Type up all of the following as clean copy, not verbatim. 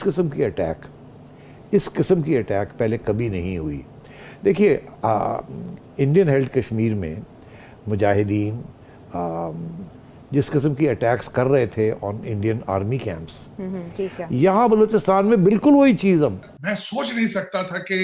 किस्म की अटैक, इस किस्म की अटैक पहले कभी नहीं हुई। देखिए, इंडियन हेल्ड कश्मीर में मुजाहिदीन जिस किस्म की अटैक्स कर रहे थे ऑन इंडियन आर्मी कैंप्स, ठीक है। यहाँ बलूचिस्तान में बिल्कुल वही चीज़ अब मैं सोच नहीं सकता था कि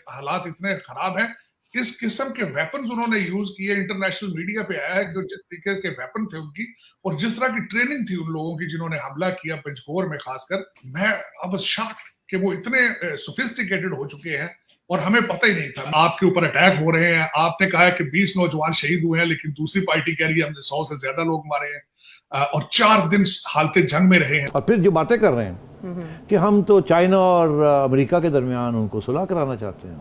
हालात इतने खराब हैं। इस किस्म के वेपन्स उन्होंने यूज किए, इंटरनेशनल मीडिया पे आया है कि जिस तरीके के वेपन थे उनकी और जिस तरह की ट्रेनिंग थी उन लोगों की जिन्होंने हमला किया पंचकोर में खासकर, मैं अब शॉक्ड कि वो इतने सोफिस्टिकेटेड हो चुके हैं और हमें पता ही नहीं था। आपके ऊपर अटैक हो रहे हैं, आपने कहा है कि 20 नौजवान शहीद हुए हैं, लेकिन दूसरी पार्टी कह रही है हमने 100 से ज्यादा लोग मारे हैं और 4 दिन हालते जंग में रहे हैं। और फिर जो बातें कर रहे हैं कि हम तो चाइना और अमेरिका के दरमियान उनको सुलह कराना चाहते हैं।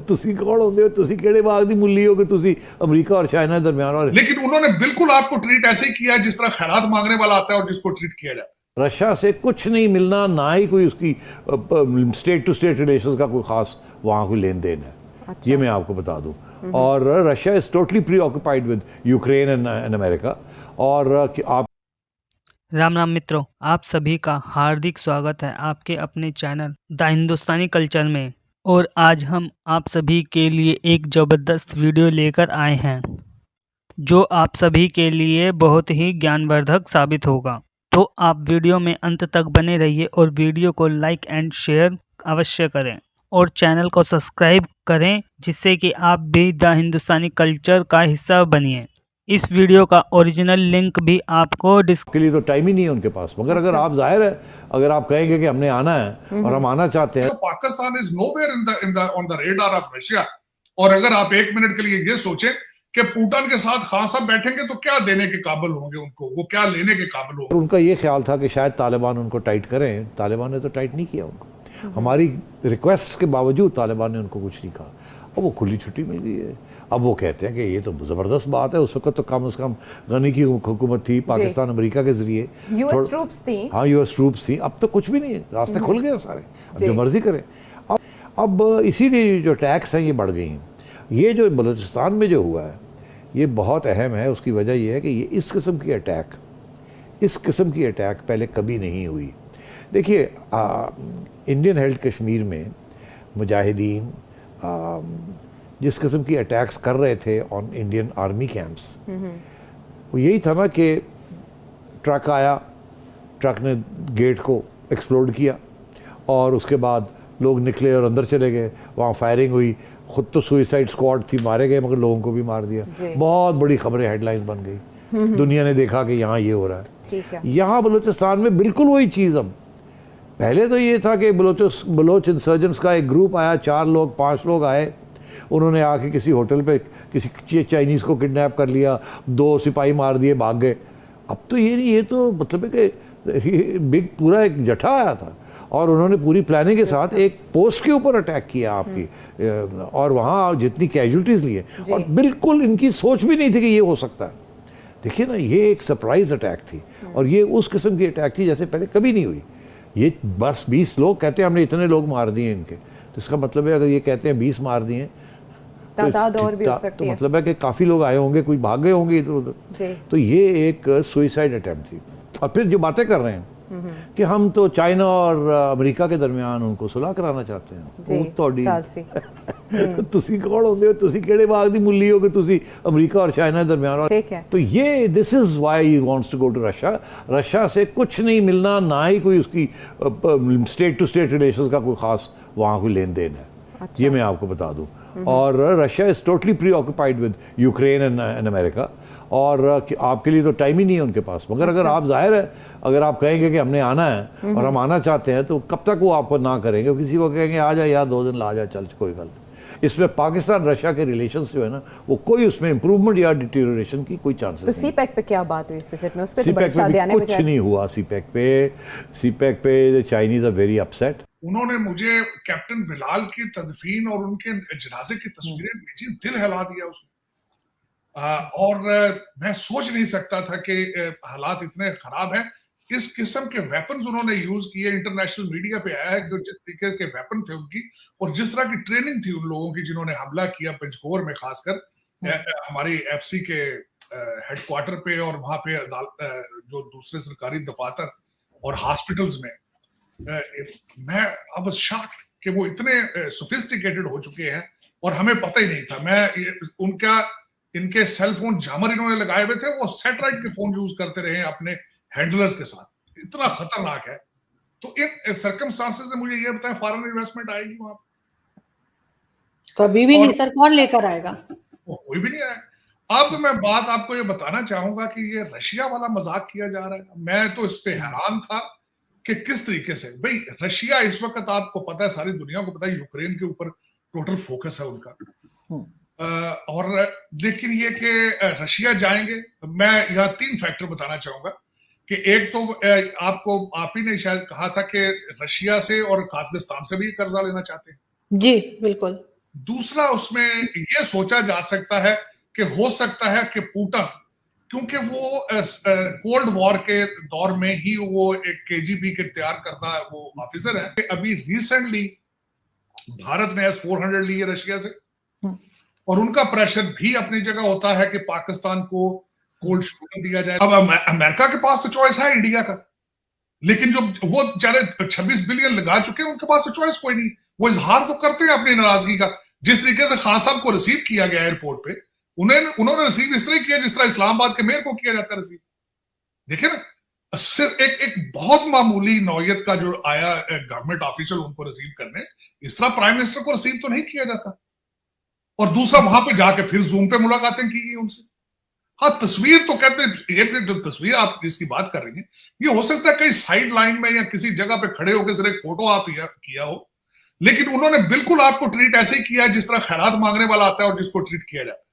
ਤੁਸੀਂ ਕੌਣ ਹੁੰਦੇ ਹੋ, ਤੁਸੀਂ ਕਿਹੜੇ ਬਾਗ ਦੀ ਮੁੱਲੀ ਹੋ ਕਿ ਤੁਸੀਂ अमेरिका और चाइना के दरमियान। और लेकिन उन्होंने बिल्कुल आपको ट्रीट ऐसे ही किया जिस तरह खैरात मांगने वाला आता है और जिसको ट्रीट किया जाता है। रशिया से कुछ नहीं मिलना, ना ही कोई उसकी स्टेट टू स्टेट रिलेशंस का कोई खास वहाँ कोई लेन देन है। अच्छा। ये मैं आपको बता दूं। और Russia is totally pre occupied with Ukraine and America. और आप राम राम मित्रों, आप सभी का हार्दिक स्वागत है आपके अपने चैनल द हिंदुस्तानी कल्चर में। और आज हम आप सभी के लिए एक ज़बरदस्त वीडियो लेकर आए हैं जो आप सभी के लिए बहुत ही ज्ञानवर्धक साबित होगा। तो आप वीडियो में अंत तक बने रहिए और वीडियो को लाइक एंड शेयर अवश्य करें और चैनल को सब्सक्राइब करें जिससे कि आप भी द हिंदुस्तानी कल्चर का हिस्सा बनिए। इस वीडियो का ओरिजिनल लिंक भी आपको के लिए तो टाइम ही नहीं है उनके पास, मगर अगर आप जाहिर है अगर आप कहेंगे कि हमने आना है और हम आना चाहते हैं, तो Pakistan is nowhere on the radar of Russia. और अगर आप एक मिनट के लिए ये सोचें कि पुतिन के साथ खान साहब बैठेंगे तो क्या देने के काबिल होंगे उनको, वो क्या लेने के काबिल होंगे। उनका ये ख्याल था कि शायद तालिबान उनको टाइट करें। तालिबान ने तो टाइट नहीं किया उनको। हमारी रिक्वेस्ट के बावजूद तालिबान ने उनको कुछ नहीं कहा। अब वो खुली छुट्टी मिल गई है। अब वो कहते हैं कि ये तो ज़बरदस्त बात है। उस वक्त तो कम से कम गनी की हुकूमत थी, पाकिस्तान अमेरिका के जरिए यूएस ट्रूप्स थी। हाँ, यूएस ट्रूप्स थी। अब तो कुछ भी नहीं है, रास्ते खुल गए सारे, अब जो मर्जी करें। अब इसीलिए जो टैक्स हैं ये बढ़ गई हैं। ये जो बलूचिस्तान में जो हुआ है ये बहुत अहम है। उसकी वजह ये है कि ये इस किस्म की अटैक पहले कभी नहीं हुई। देखिए, इंडियन हेल्ड कश्मीर में मुजाहिदीन जिस किस्म की अटैक्स कर रहे थे ऑन इंडियन आर्मी कैंप्स, वो यही था ना कि ट्रक आया, ट्रक ने गेट को एक्सप्लोड किया और उसके बाद लोग निकले और अंदर चले गए। वहाँ फायरिंग हुई, खुद तो सुइसाइड स्क्वाड थी, मारे गए मगर लोगों को भी मार दिया। बहुत बड़ी खबरें, हेडलाइंस बन गई। दुनिया ने देखा कि यहाँ ये हो रहा है। यहाँ बलूचिस्तान में बिल्कुल वही चीज़। अब पहले तो ये था कि बलोच इंसर्जेंट्स का एक ग्रुप आया, 4 लोग 5 लोग आए, उन्होंने आके किसी होटल पे किसी चाइनीज़ को किडनैप कर लिया, 2 सिपाही मार दिए, भाग गए। अब तो ये नहीं, ये तो मतलब है कि बिग पूरा एक जठा आया था और उन्होंने पूरी प्लानिंग के साथ एक पोस्ट के ऊपर अटैक किया आपकी, और वहाँ जितनी कैजुअलिटीज़ लिए, और बिल्कुल इनकी सोच भी नहीं थी कि ये हो सकता है। देखिए ना, ये एक सरप्राइज अटैक थी और ये उस किस्म की अटैक थी जैसे पहले कभी नहीं हुई। ये बस 20 लोग कहते हैं हमने इतने लोग मार दिए इनके, तो इसका मतलब है अगर ये कहते हैं 20 मार दिए तादाद और भी हो सकती तो है। मतलब है कि काफ़ी लोग आए होंगे, कुछ भाग गए होंगे इधर उधर। तो ये एक सुइसाइड अटैम्प्ट थी। और फिर जो बातें कर रहे हैं कि हम तो चाइना और अमेरिका के दरमियान उनको सुलह कराना चाहते हैं। ਤੁਸੀਂ ਕੌਣ ਹੁੰਦੇ ਹੋ, ਤੁਸੀਂ ਕਿਹੜੇ ਬਾਗ ਦੀ ਮੁੱਲੀ ਹੋ ਕਿ ਤੁਸੀਂ अमेरिका और चाइना के दरमियान। तो ये this is y he wants to go to Russia. Russia से कुछ नहीं मिलना, ना ही कोई उसकी स्टेट टू स्टेट रिलेशंस का कोई खास वहाँ कोई लेन देन है। अच्छा। ये मैं आपको बता दूं। और Russia is totally pre occupied with Ukraine and America. और आपके लिए तो टाइम ही नहीं है उनके पास, मगर अगर आप जाहिर है अगर आप कहेंगे कि हमने आना है और हम आना चाहते हैं तो कब तक वो आपको ना करेंगे। किसी को कहेंगे आ जाए यार 2 दिन ला जा, चल कोई गल। इसमें पाकिस्तान रशिया के रिलेशंस जो है ना, वो कोई उसमें इंप्रूवमेंट या डिटेरियोरेशन की कोई चांसेस नहीं। तो सीपैक पे क्या बात हुई इस विजिट में? उस पे तो सीपैक पे कुछ नहीं हुआ। सीपैक पे चाइनीज आर वेरी अपसेट। उन्होंने मुझे कैप्टन बिलाल की तदफीन और उनके जनाजे की तस्वीरें भेजी, दिल हिला दिया उसने। और मैं सोच नहीं सकता था कि हालात इतने खराब हैं। इस किस्म के वेपन्स उन्होंने यूज किए, इंटरनेशनल मीडिया पे आया है कि जिस तरीके के वेपन थे उनकी और जिस तरह की ट्रेनिंग थी उन लोगों की जिन्होंने हमला किया पंचकोर में, खासकर हमारी एफसी के हेडक्वार्टर पे और वहां पे जो दूसरे सरकारी दफातर और हॉस्पिटल्स में, मैं आई वाज शॉक्ड कि वो इतने सोफिस्टिकेटेड हो चुके हैं और हमें पता ही नहीं था। इनके सेल फोन जामर इन्होंने लगाए हुए थे, वो सैटेलाइट के फोन यूज करते रहे अपने हैंडलर्स के साथ। इतना खतरनाक है। तो इन सर्कमस्टांसेस में मुझे ये बताएं, फॉरेन इन्वेस्टमेंट आएगी वहां? कभी भी नहीं सर, कौन लेकर आएगा? कोई भी नहीं आया। अब मैं बात आपको ये बताना चाहूंगा कि ये रशिया वाला मजाक किया जा रहा है। मैं तो इस पे हैरान था कि किस तरीके से, भाई रशिया इस वक्त आपको पता है, सारी दुनिया को पता है, यूक्रेन के ऊपर टोटल फोकस है उनका। और लेकिन ये कि रशिया जाएंगे, मैं यहाँ 3 फैक्टर बताना चाहूंगा कि एक तो आप ही ने शायद कहा था कि रशिया से और काजाकिस्तान से भी कर्जा लेना चाहते हैं। जी बिल्कुल। दूसरा, उसमें ये सोचा जा सकता है कि हो सकता है कि पुतिन, क्योंकि वो कोल्ड वॉर के दौर में ही वो एक केजीबी के तैयार करता वो ऑफिसर है। अभी रिसेंटली भारत ने S-400 ली है रशिया से, और उनका प्रेशर भी अपनी जगह होता है कि पाकिस्तान को कोल्ड शूटर दिया जाए। अब अमेरिका के पास तो चॉइस है इंडिया का, लेकिन जो वो बेचारे 26 बिलियन लगा चुके हैं, उनके पास तो चॉइस कोई नहीं। वो इजहार तो करते हैं अपनी नाराजगी का। जिस तरीके से खान साहब को रिसीव किया गया एयरपोर्ट पे, उन्होंने रिसीव इस तरह किया जिस तरह इस्लामाबाद के मेयर को किया जाता है रिसीव। देखिए ना, एक बहुत मामूली नौयत का जो आया गवर्नमेंट ऑफिशियल उनको रिसीव करने, इस तरह प्राइम मिनिस्टर को रिसीव तो नहीं किया जाता। और दूसरा, वहां पे जाके फिर जूम पे मुलाकातें की गई उनसे। हाँ, तस्वीर तो कहते हैं, ये जो तस्वीर आप जिसकी बात कर रही हैं, ये हो सकता है कहीं साइड लाइन में या किसी जगह पे खड़े होकर सिर्फ एक फोटो आप किया हो, लेकिन उन्होंने बिल्कुल आपको ट्रीट ऐसे ही किया है जिस तरह खैरात मांगने वाला आता है और जिसको ट्रीट किया जाता है।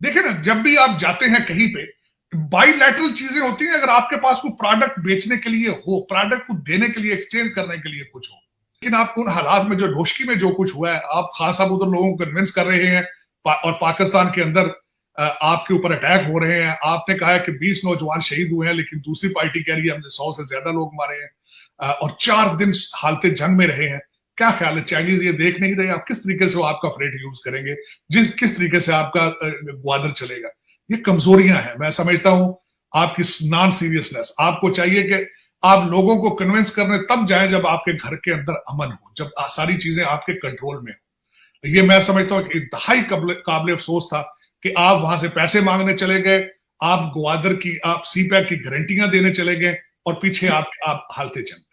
देखिए ना, जब भी आप जाते हैं कहीं पे, बाइलैटरल चीजें होती हैं। अगर आपके पास कोई प्रोडक्ट बेचने के लिए हो, प्रोडक्ट को देने के लिए, एक्सचेंज करने के लिए कुछ हो, लेकिन आप उन हालात में, जो ढोशकी में जो कुछ हुआ है, आप खास साहब उधर लोगों को कन्विंस कर रहे हैं और पाकिस्तान के अंदर आपके ऊपर अटैक हो रहे हैं। आपने कहा है कि 20 नौजवान शहीद हुए हैं, लेकिन दूसरी पार्टी कह रही है हमने 100 से ज्यादा लोग मारे हैं, और 4 दिन हालते जंग में रहे हैं। क्या ख्याल है, चाइनीज ये देख नहीं रहे? आप किस तरीके से वो आपका फ्रेट यूज करेंगे, किस तरीके से आपका ग्वादर चलेगा? ये कमजोरियां हैं। मैं समझता हूं आपकी नॉन सीरियसनेस। आपको चाहिए कि आप लोगों को कन्विंस करने तब जाएं जब आपके घर के अंदर अमन हो, जब सारी चीजें आपके कंट्रोल में हो। ये मैं समझता हूं कि इंतहाई काबिल अफसोस था कि आप वहां से पैसे मांगने चले गए, आप ग्वादर की, आप सीपैक की गारंटियां देने चले गए, और पीछे आप हालते जंग।